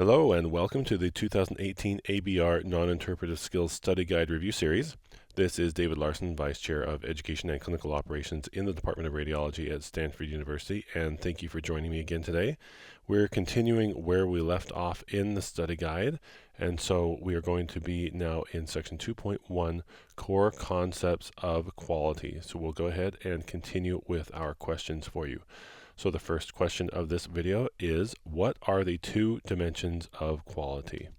Hello and welcome to the 2018 ABR Non-Interpretive Skills Study Guide Review Series. This is David Larson, Vice Chair of Education and Clinical Operations in the Department of Radiology at Stanford University, and thank you for joining me again today. We're continuing where we left off in the study guide, and so we are going to be now in section 2.1, Core Concepts of Quality. So we'll go ahead and continue with our questions for you. So the first question of this video is, what are the two dimensions of quality?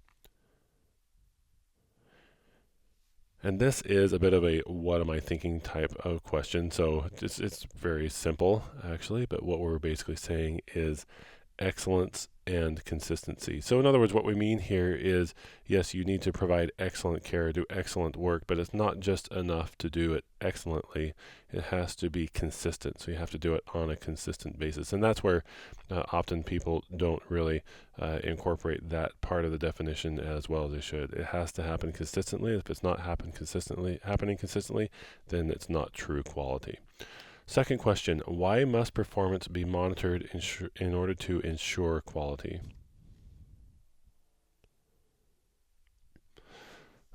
And this is a bit of a what am I thinking type of question. So it's very simple actually, but what we're basically saying is excellence and consistency. So in other words, what we mean here is, yes, you need to provide excellent care, do excellent work, but it's not just enough to do it excellently. It has to be consistent. So you have to do it on a consistent basis. And that's where often people don't really incorporate that part of the definition as well as they should. It has to happen consistently. If it's not happening consistently, then it's not true quality. Second question, why must performance be monitored in order to ensure quality?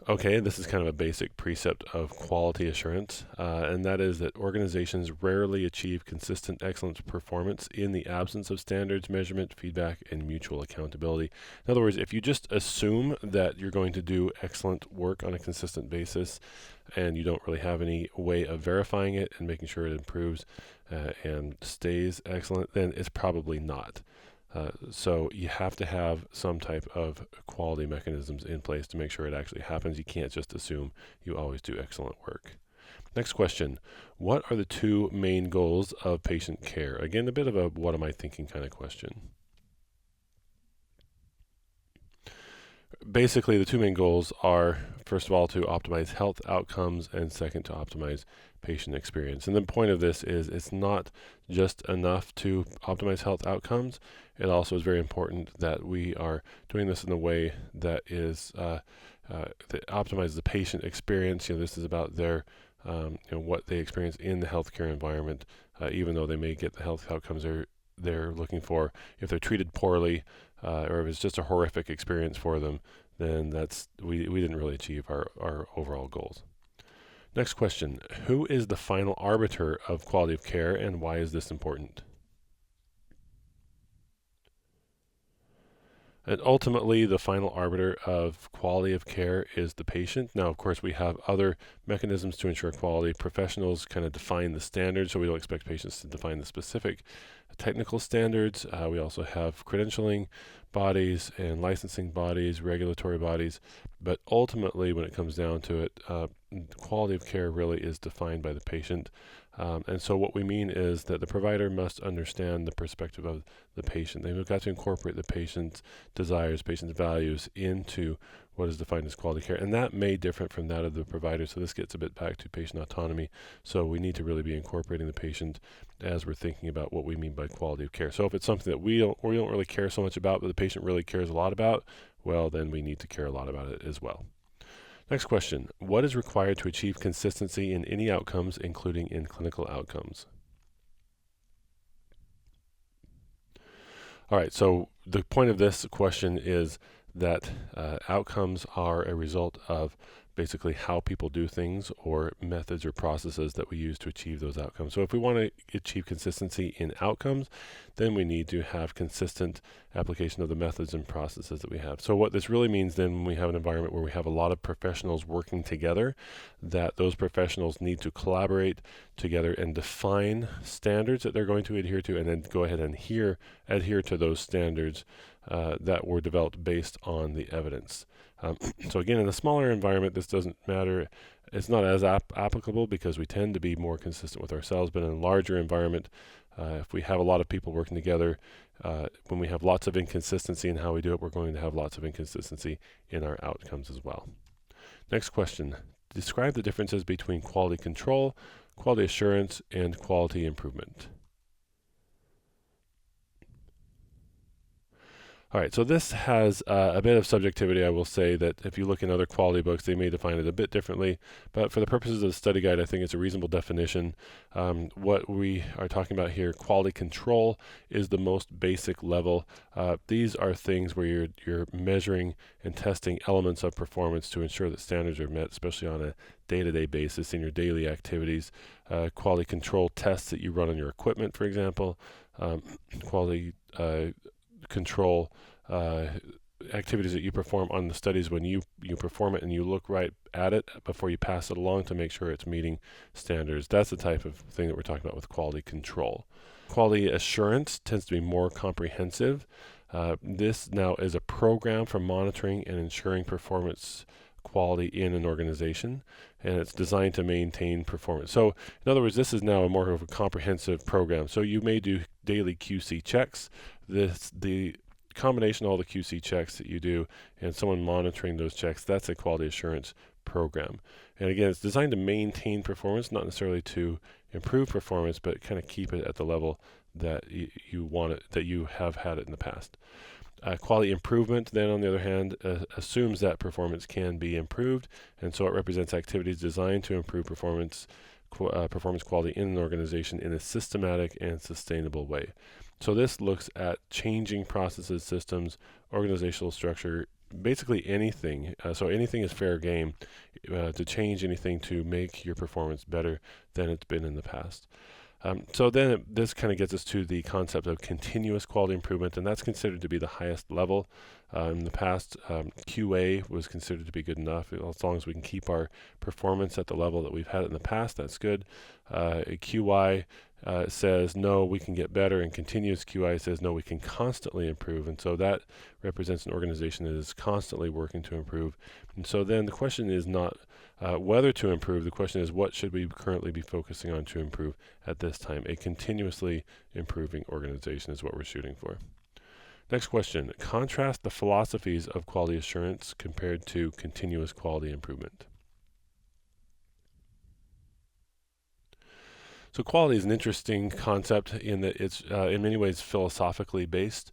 Okay, this is kind of a basic precept of quality assurance, and that is that organizations rarely achieve consistent excellence performance in the absence of standards, measurement, feedback, and mutual accountability. In other words, if you just assume that you're going to do excellent work on a consistent basis, and you don't really have any way of verifying it and making sure it improves and stays excellent, then it's probably not. So you have to have some type of quality mechanisms in place to make sure it actually happens. You can't just assume you always do excellent work. Next question, what are the two main goals of patient care? Again, a bit of a what am I thinking kind of question. Basically, the two main goals are, first of all, to optimize health outcomes, and second, to optimize patient experience. And the point of this is it's not just enough to optimize health outcomes. It also is very important that we are doing this in a way that is that optimizes the patient experience. This is about their what they experience in the healthcare environment, even though they may get the health outcomes they're looking for. If they're treated poorly, or if it's just a horrific experience for them, then we didn't really achieve our overall goals. Next question, who is the final arbiter of quality of care, and why is this important? And ultimately, the final arbiter of quality of care is the patient. Now, of course, we have other mechanisms to ensure quality. Professionals kind of define the standards, so we don't expect patients to define the specific technical standards. We also have credentialing bodies and licensing bodies, regulatory bodies. But ultimately, when it comes down to it, quality of care really is defined by the patient. And so what we mean is that the provider must understand the perspective of the patient. They've got to incorporate the patient's desires, patient's values into what is defined as quality care. And that may differ from that of the provider. So this gets a bit back to patient autonomy. So we need to really be incorporating the patient as we're thinking about what we mean by quality of care. So if it's something that we don't really care so much about, but the patient really cares a lot about, well, then we need to care a lot about it as well. Next question, what is required to achieve consistency in any outcomes, including in clinical outcomes? All right, so the point of this question is that outcomes are a result of basically how people do things, or methods or processes that we use to achieve those outcomes. So if we want to achieve consistency in outcomes, then we need to have consistent application of the methods and processes that we have. So what this really means then, when we have an environment where we have a lot of professionals working together, that those professionals need to collaborate together and define standards that they're going to adhere to, and then go ahead and adhere to those standards that were developed based on the evidence. So again, in a smaller environment, this doesn't matter. It's not as applicable because we tend to be more consistent with ourselves. But in a larger environment, if we have a lot of people working together, when we have lots of inconsistency in how we do it, we're going to have lots of inconsistency in our outcomes as well. Next question. Describe the differences between quality control, quality assurance, and quality improvement. All right, so this has a bit of subjectivity. I will say that if you look in other quality books, they may define it a bit differently, but for the purposes of the study guide, I think it's a reasonable definition. What we are talking about here, quality control, is the most basic level. These are things where you're measuring and testing elements of performance to ensure that standards are met, especially on a day-to-day basis in your daily activities. Quality control tests that you run on your equipment, for example. Quality control activities that you perform on the studies when you perform it and you look right at it before you pass it along to make sure it's meeting standards. That's the type of thing that we're talking about with quality control. Quality assurance tends to be more comprehensive. This now is a program for monitoring and ensuring performance quality in an organization, and it's designed to maintain performance. So in other words, this is now a more of a comprehensive program. So you may do daily QC checks. The combination of all the QC checks that you do and someone monitoring those checks, that's a quality assurance program. And again, it's designed to maintain performance, not necessarily to improve performance, but kind of keep it at the level that you want it, that you have had it in the past. Quality improvement, then, on the other hand, assumes that performance can be improved, and so it represents activities designed to improve performance quality in an organization in a systematic and sustainable way. So this looks at changing processes, systems, organizational structure, basically anything. So anything is fair game to change anything to make your performance better than it's been in the past. So then this kind of gets us to the concept of continuous quality improvement, and that's considered to be the highest level. In the past, QA was considered to be good enough. As long as we can keep our performance at the level that we've had it in the past, that's good. QI says, no, we can get better, and continuous QI says, no, we can constantly improve. And so that represents an organization that is constantly working to improve. And so then the question is not whether to improve. The question is, what should we currently be focusing on to improve at this time? A continuously improving organization is what we're shooting for. Next question. Contrast the philosophies of quality assurance compared to continuous quality improvement. So quality is an interesting concept in that it's in many ways philosophically based.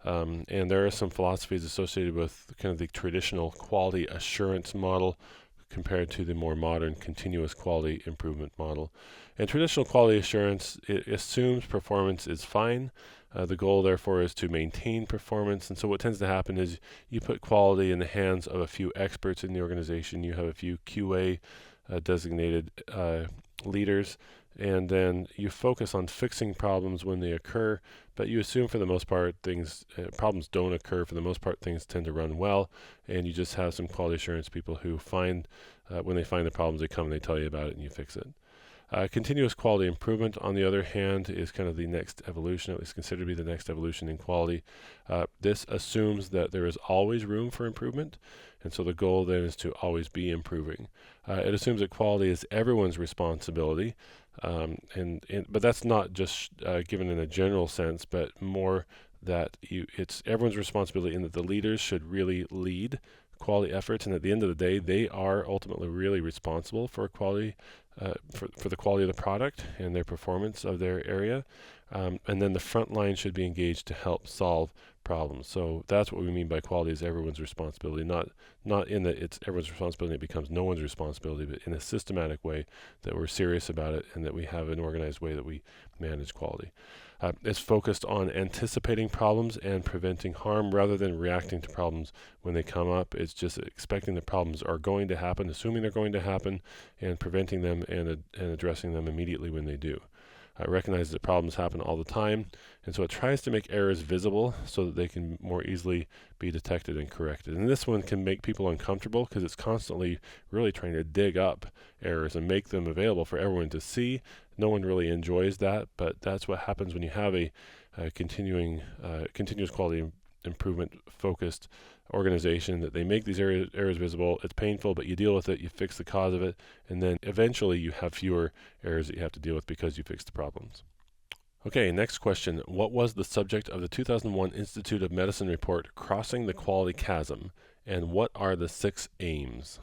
And there are some philosophies associated with kind of the traditional quality assurance model compared to the more modern continuous quality improvement model. And traditional quality assurance, it assumes performance is fine. The goal, therefore, is to maintain performance. And so what tends to happen is you put quality in the hands of a few experts in the organization. You have a few QA designated leaders, and then you focus on fixing problems when they occur, but you assume for the most part problems don't occur. For the most part, things tend to run well, and you just have some quality assurance people who find, when they find the problems, they come and they tell you about it and you fix it. Continuous quality improvement, on the other hand, is kind of the next evolution, at least considered to be the next evolution in quality. This assumes that there is always room for improvement, and so the goal then is to always be improving. It assumes that quality is everyone's responsibility, but that's not just given in a general sense, but more that it's everyone's responsibility in that the leaders should really lead quality efforts, and at the end of the day, they are ultimately really responsible for quality, for the quality of the product and their performance of their area. And then the front line should be engaged to help solve problems. So that's what we mean by quality is everyone's responsibility, not in that it's everyone's responsibility and it becomes no one's responsibility, but in a systematic way that we're serious about it and that we have an organized way that we manage quality. It's focused on anticipating problems and preventing harm rather than reacting to problems when they come up. It's just expecting the problems are going to happen, assuming they're going to happen, and preventing them and addressing them immediately when they do. It recognizes that problems happen all the time, and so it tries to make errors visible so that they can more easily be detected and corrected. And this one can make people uncomfortable because it's constantly really trying to dig up errors and make them available for everyone to see. No one really enjoys that, but that's what happens when you have a continuous quality improvement focused organization, that they make these errors visible. It's painful, but you deal with it, you fix the cause of it, and then eventually you have fewer errors that you have to deal with because you fix the problems. Okay, next question. What was the subject of the 2001 Institute of Medicine report, Crossing the Quality Chasm, and what are the 6 aims?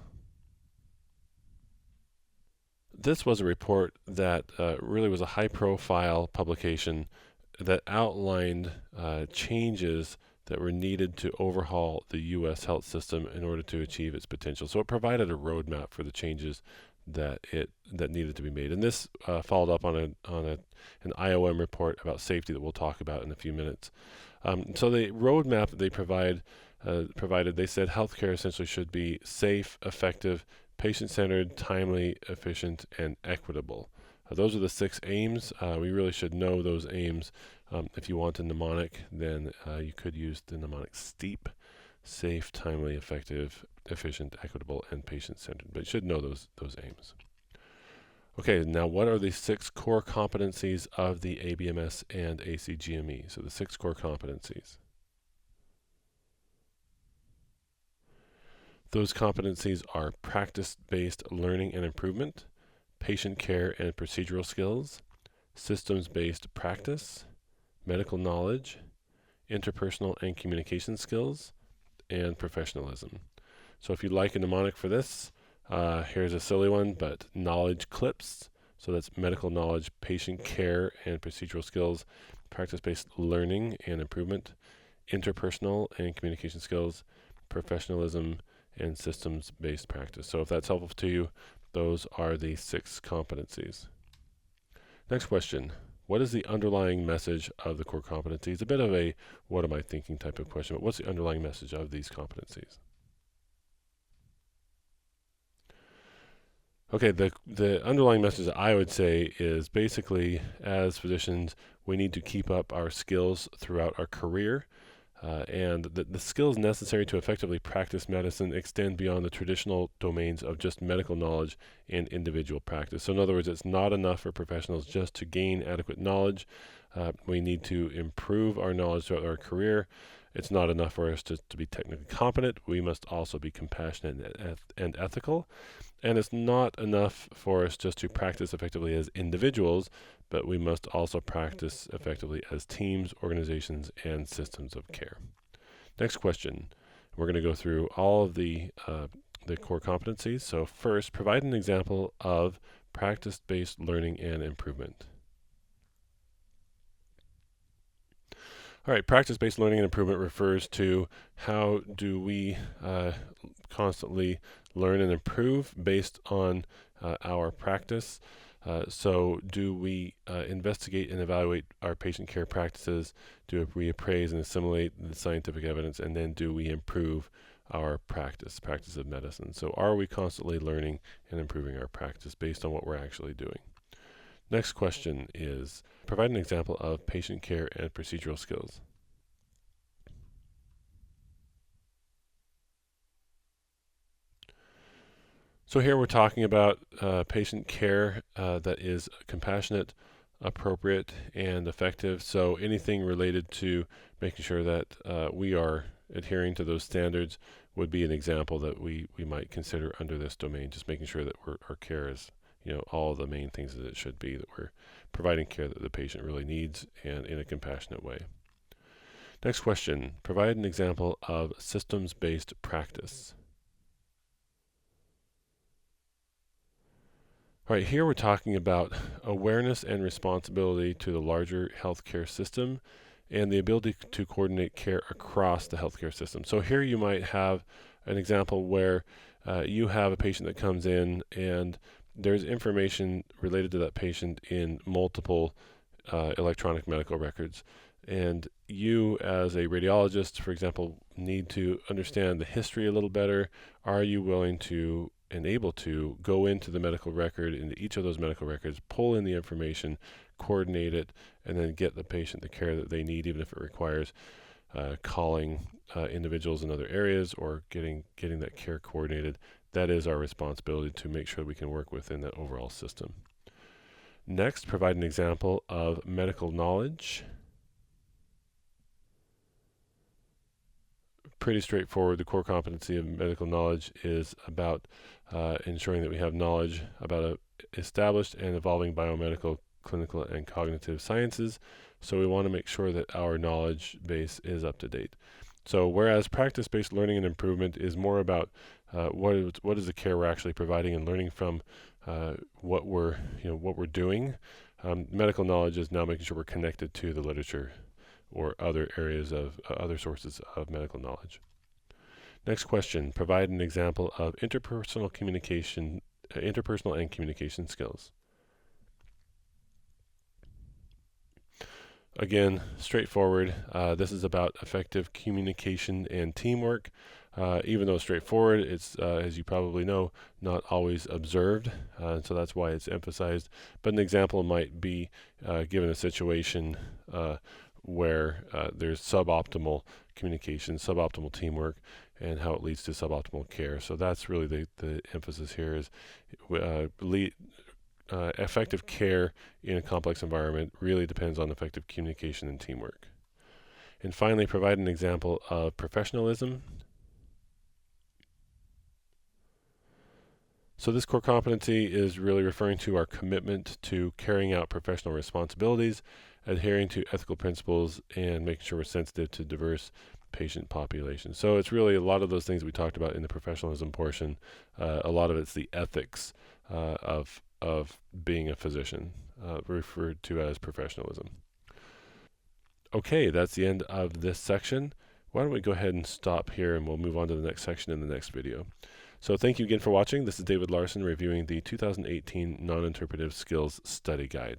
This was a report that really was a high-profile publication that outlined changes that were needed to overhaul the U.S. health system in order to achieve its potential. So it provided a roadmap for the changes that needed to be made. And this followed up on an IOM report about safety that we'll talk about in a few minutes. So the roadmap that they provided, they said healthcare essentially should be safe, effective, patient-centered, timely, efficient, and equitable. Those are the 6 aims. We really should know those aims. If you want a mnemonic, then you could use the mnemonic STEEP: safe, timely, effective, efficient, equitable, and patient-centered. But you should know those aims. Okay, now what are the 6 core competencies of the ABMS and ACGME? So the 6 core competencies. Those competencies are practice-based learning and improvement, patient care and procedural skills, systems-based practice, medical knowledge, interpersonal and communication skills, and professionalism. So if you'd like a mnemonic for this, here's a silly one, but knowledge clips. So that's medical knowledge, patient care and procedural skills, practice-based learning and improvement, interpersonal and communication skills, professionalism, and systems-based practice. So if that's helpful to you, those are the 6 competencies. Next question. What is the underlying message of the core competencies? A bit of a what am I thinking type of question, but what's the underlying message of these competencies? Okay, the underlying message that I would say is basically, as physicians, we need to keep up our skills throughout our career, and the skills necessary to effectively practice medicine extend beyond the traditional domains of just medical knowledge and individual practice. So in other words, it's not enough for professionals just to gain adequate knowledge. We need to improve our knowledge throughout our career. It's not enough for us to be technically competent. We must also be compassionate and ethical. And it's not enough for us just to practice effectively as individuals, but we must also practice effectively as teams, organizations, and systems of care. Next question. We're going to go through all of the core competencies. So first, provide an example of practice-based learning and improvement. All right, practice-based learning and improvement refers to how do we constantly learn and improve based on our practice. So do we investigate and evaluate our patient care practices? Do we appraise and assimilate the scientific evidence? And then do we improve our practice of medicine? So are we constantly learning and improving our practice based on what we're actually doing? Next question is, provide an example of patient care and procedural skills. So here we're talking about patient care that is compassionate, appropriate, and effective. So anything related to making sure that we are adhering to those standards would be an example that we might consider under this domain, just making sure that our care is all of the main things that it should be, that we're providing care that the patient really needs and in a compassionate way. Next question, provide an example of systems-based practice. All right, here we're talking about awareness and responsibility to the larger healthcare system and the ability to coordinate care across the healthcare system. So here you might have an example where you have a patient that comes in and there's information related to that patient in multiple electronic medical records. And you, as a radiologist, for example, need to understand the history a little better. Are you willing to and able to go into the medical record, into each of those medical records, pull in the information, coordinate it, and then get the patient the care that they need, even if it requires calling individuals in other areas or getting that care coordinated? That is our responsibility to make sure we can work within that overall system. Next, provide an example of medical knowledge. Pretty straightforward. The core competency of medical knowledge is about ensuring that we have knowledge about established and evolving biomedical, clinical, and cognitive sciences. So we want to make sure that our knowledge base is up to date. So whereas practice-based learning and improvement is more about what is the care we're actually providing and learning from what we're doing, medical knowledge is now making sure we're connected to the literature or other areas of other sources of medical knowledge. Next question, provide an example of interpersonal and communication skills. Again, straightforward. This is about effective communication and teamwork. Even though straightforward, it's, as you probably know, not always observed, so that's why it's emphasized. But an example might be given a situation where there's suboptimal communication, suboptimal teamwork, and how it leads to suboptimal care. So that's really the emphasis here is effective care in a complex environment really depends on effective communication and teamwork. And finally, provide an example of professionalism. So this core competency is really referring to our commitment to carrying out professional responsibilities, adhering to ethical principles, and making sure we're sensitive to diverse patient populations. So it's really a lot of those things we talked about in the professionalism portion. A lot of it's the ethics of being a physician, referred to as professionalism. Okay, that's the end of this section. Why don't we go ahead and stop here and we'll move on to the next section in the next video. So thank you again for watching. This is David Larson reviewing the 2018 Non-Interpretive Skills Study Guide.